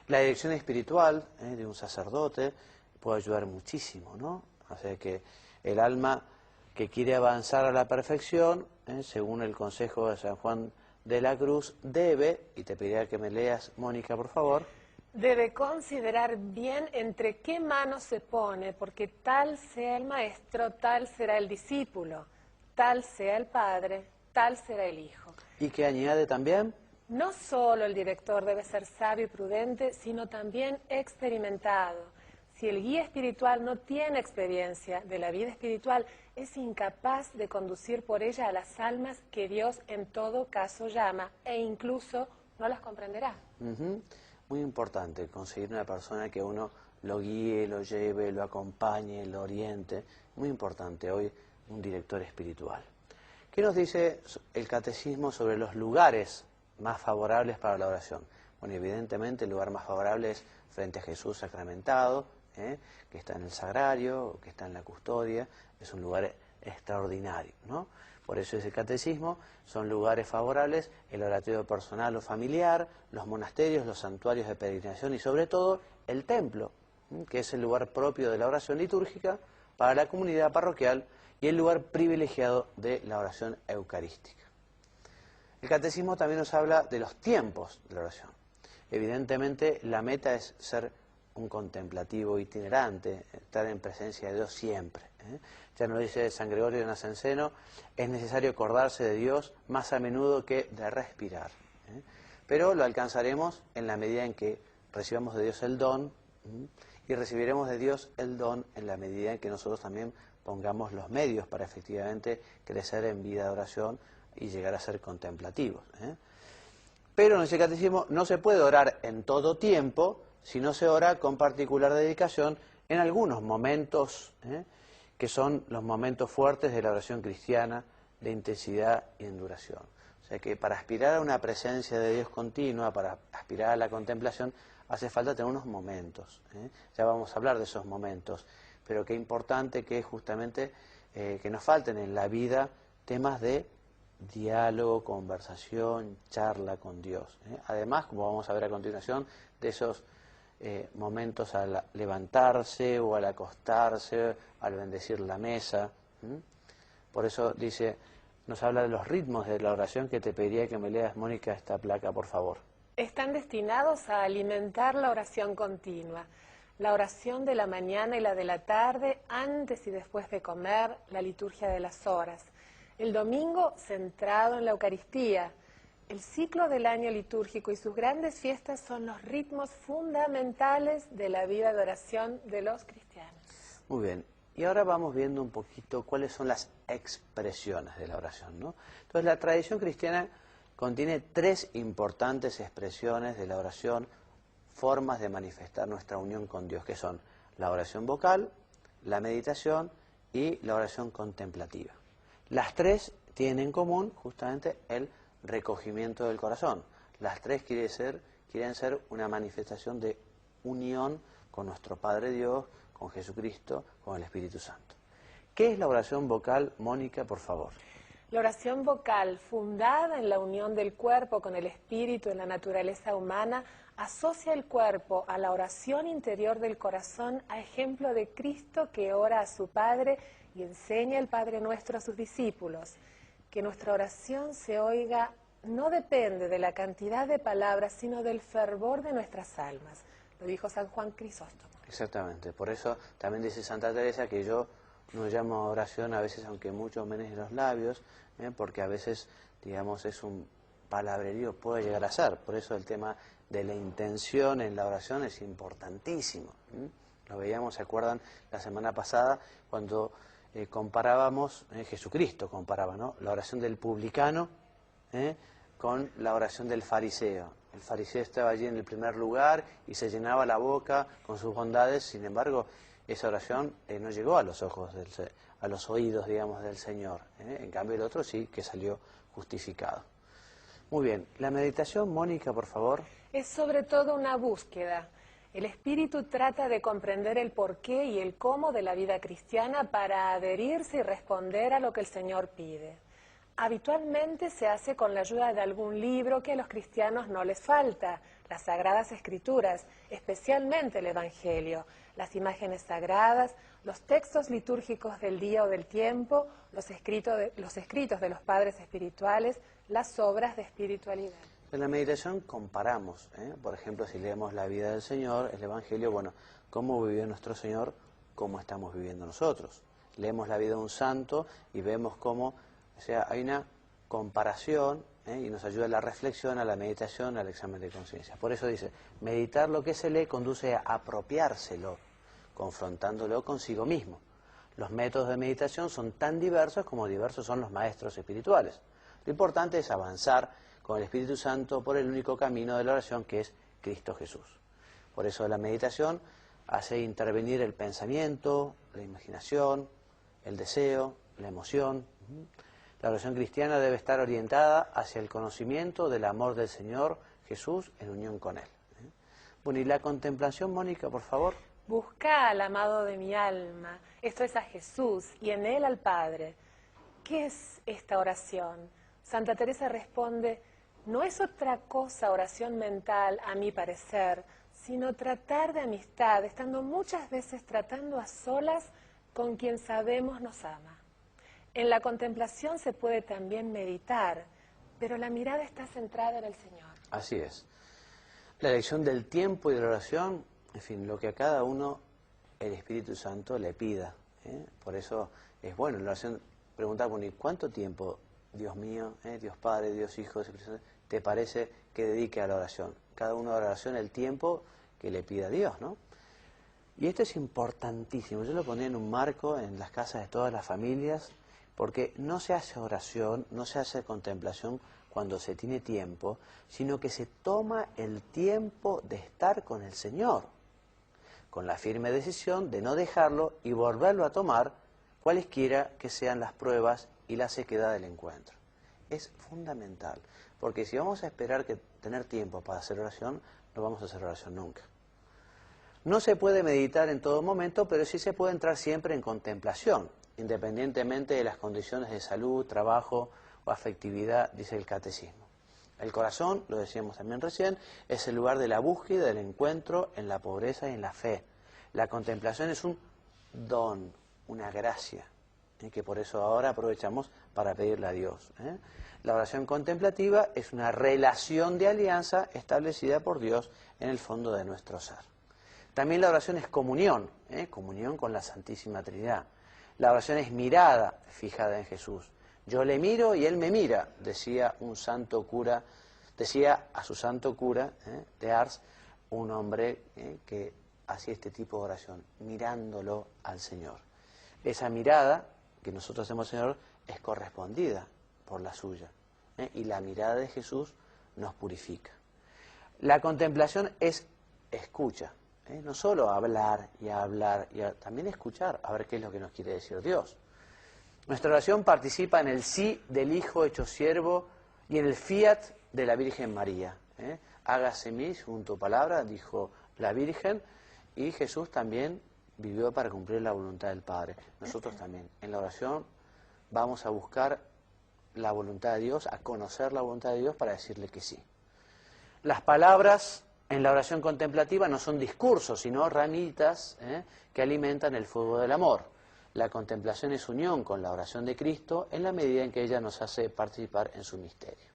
La dirección espiritual de un sacerdote puede ayudar muchísimo, ¿no? O sea que el alma que quiere avanzar a la perfección, según el consejo de San Juan de la Cruz, debe, y te pediría que me leas, Mónica, por favor. Debe considerar bien entre qué manos se pone, porque tal sea el maestro, tal será el discípulo, tal sea el padre, tal será el hijo. ¿Y que añade también? No solo el director debe ser sabio y prudente, sino también experimentado. Si el guía espiritual no tiene experiencia de la vida espiritual, es incapaz de conducir por ella a las almas que Dios en todo caso llama, e incluso no las comprenderá. Muy importante conseguir una persona que uno lo guíe, lo lleve, lo acompañe, lo oriente. Muy importante hoy un director espiritual. ¿Qué nos dice el catecismo sobre los lugares más favorables para la oración? Bueno, evidentemente el lugar más favorable es frente a Jesús sacramentado, que está en el sagrario, que está en la custodia, es un lugar extraordinario, ¿no? Por eso es el catecismo, son lugares favorables, el oratorio personal o familiar, los monasterios, los santuarios de peregrinación y sobre todo el templo, que es el lugar propio de la oración litúrgica para la comunidad parroquial y el lugar privilegiado de la oración eucarística. El catecismo también nos habla de los tiempos de la oración. Evidentemente la meta es ser un contemplativo itinerante, estar en presencia de Dios siempre. Ya nos dice San Gregorio de Nacianceno, es necesario acordarse de Dios más a menudo que de respirar. Pero lo alcanzaremos en la medida en que recibamos de Dios el don, y recibiremos de Dios el don en la medida en que nosotros también pongamos los medios para efectivamente crecer en vida de oración y llegar a ser contemplativos. Pero en ese catecismo no se puede orar en todo tiempo, si no se ora con particular dedicación en algunos momentos, que son los momentos fuertes de la oración cristiana, de intensidad y en duración. O sea que para aspirar a una presencia de Dios continua, para aspirar a la contemplación, hace falta tener unos momentos. Ya vamos a hablar de esos momentos, pero qué importante que es justamente que nos falten en la vida temas de diálogo, conversación, charla con Dios. Además, como vamos a ver a continuación, de esos momentos al levantarse o al acostarse, al bendecir la mesa. Por eso dice, nos habla de los ritmos de la oración, que te pediría que me leas, Mónica, esta placa, por favor. Están destinados a alimentar la oración continua. La oración de la mañana y la de la tarde, antes y después de comer, la liturgia de las horas. El domingo centrado en la Eucaristía. El ciclo del año litúrgico y sus grandes fiestas son los ritmos fundamentales de la vida de oración de los cristianos. Muy bien, y ahora vamos viendo un poquito cuáles son las expresiones de la oración, ¿no? Entonces la tradición cristiana contiene 3 importantes expresiones de la oración, formas de manifestar nuestra unión con Dios, que son la oración vocal, la meditación y la oración contemplativa. Las 3 tienen en común justamente el recogimiento del corazón. Las 3 quieren ser una manifestación de unión con nuestro Padre Dios, con Jesucristo, con el Espíritu Santo. ¿Qué es la oración vocal, Mónica, por favor? La oración vocal, fundada en la unión del cuerpo con el espíritu en la naturaleza humana, asocia el cuerpo a la oración interior del corazón, a ejemplo de Cristo que ora a su Padre y enseña el Padre Nuestro a sus discípulos. Que nuestra oración se oiga no depende de la cantidad de palabras, sino del fervor de nuestras almas. Lo dijo San Juan Crisóstomo. Exactamente, por eso también dice Santa Teresa que yo no llamo oración a veces, aunque mucho menos los labios, porque a veces, digamos, es un palabrerío, puede llegar a ser. Por eso el tema de la intención en la oración es importantísimo. Lo veíamos, ¿se acuerdan? La semana pasada, cuando comparábamos, Jesucristo comparaba, ¿no?, la oración del publicano con la oración del fariseo. El fariseo estaba allí en el primer lugar y se llenaba la boca con sus bondades, sin embargo, esa oración no llegó a los ojos, a los oídos, digamos, del Señor. En cambio, el otro sí que salió justificado. Muy bien, la meditación, Mónica, por favor. Es sobre todo una búsqueda. El espíritu trata de comprender el porqué y el cómo de la vida cristiana para adherirse y responder a lo que el Señor pide. Habitualmente se hace con la ayuda de algún libro que a los cristianos no les falta, las Sagradas Escrituras, especialmente el Evangelio, las imágenes sagradas, los textos litúrgicos del día o del tiempo, los escritos de los padres espirituales, las obras de espiritualidad. En la meditación comparamos, por ejemplo, si leemos la vida del Señor, el Evangelio, bueno, cómo vivió nuestro Señor, cómo estamos viviendo nosotros. Leemos la vida de un santo y vemos cómo, o sea, hay una comparación y nos ayuda a la reflexión, a la meditación, al examen de conciencia. Por eso dice, meditar lo que se lee conduce a apropiárselo, confrontándolo consigo mismo. Los métodos de meditación son tan diversos como diversos son los maestros espirituales. Lo importante es avanzar con el Espíritu Santo por el único camino de la oración, que es Cristo Jesús. Por eso la meditación hace intervenir el pensamiento, la imaginación, el deseo, la emoción. La oración cristiana debe estar orientada hacia el conocimiento del amor del Señor Jesús en unión con Él. Bueno, y la contemplación, Mónica, por favor. Busca al amado de mi alma, esto es a Jesús y en Él al Padre. ¿Qué es esta oración? Santa Teresa responde, no es otra cosa oración mental, a mi parecer, sino tratar de amistad, estando muchas veces tratando a solas con quien sabemos nos ama. En la contemplación se puede también meditar, pero la mirada está centrada en el Señor. Así es. La elección del tiempo y de la oración, en fin, lo que a cada uno el Espíritu Santo le pida. Por eso es bueno en la oración preguntar, bueno, ¿y cuánto tiempo, Dios mío, Dios Padre, Dios Hijo, Espíritu Santo, te parece que dedique a la oración? Cada uno a la oración el tiempo que le pida a Dios, ¿no? Y esto es importantísimo. Yo lo ponía en un marco en las casas de todas las familias, porque no se hace oración, no se hace contemplación cuando se tiene tiempo, sino que se toma el tiempo de estar con el Señor, con la firme decisión de no dejarlo y volverlo a tomar, cualesquiera que sean las pruebas y la sequedad del encuentro. Es fundamental, porque si vamos a esperar que tener tiempo para hacer oración, no vamos a hacer oración nunca. No se puede meditar en todo momento, pero sí se puede entrar siempre en contemplación, independientemente de las condiciones de salud, trabajo o afectividad, dice el Catecismo. El corazón, lo decíamos también recién, es el lugar de la búsqueda, del encuentro en la pobreza y en la fe. La contemplación es un don, una gracia, que por eso ahora aprovechamos para pedirle a Dios. La oración contemplativa es una relación de alianza establecida por Dios en el fondo de nuestro ser. También la oración es comunión, comunión con la Santísima Trinidad. La oración es mirada fijada en Jesús. Yo le miro y Él me mira, decía un santo cura, decía a su santo cura de Ars, un hombre que hacía este tipo de oración, mirándolo al Señor. Esa mirada que nosotros hacemos al Señor es correspondida por la suya, y la mirada de Jesús nos purifica. La contemplación es escucha. No solo hablar, también escuchar, a ver qué es lo que nos quiere decir Dios. Nuestra oración participa en el sí del Hijo hecho siervo y en el fiat de la Virgen María. Hágase en mí según tu palabra, dijo la Virgen, y Jesús también vivió para cumplir la voluntad del Padre. Nosotros también, en la oración, vamos a buscar la voluntad de Dios, a conocer la voluntad de Dios para decirle que sí. Las palabras en la oración contemplativa no son discursos, sino ramitas que alimentan el fuego del amor. La contemplación es unión con la oración de Cristo en la medida en que ella nos hace participar en su misterio.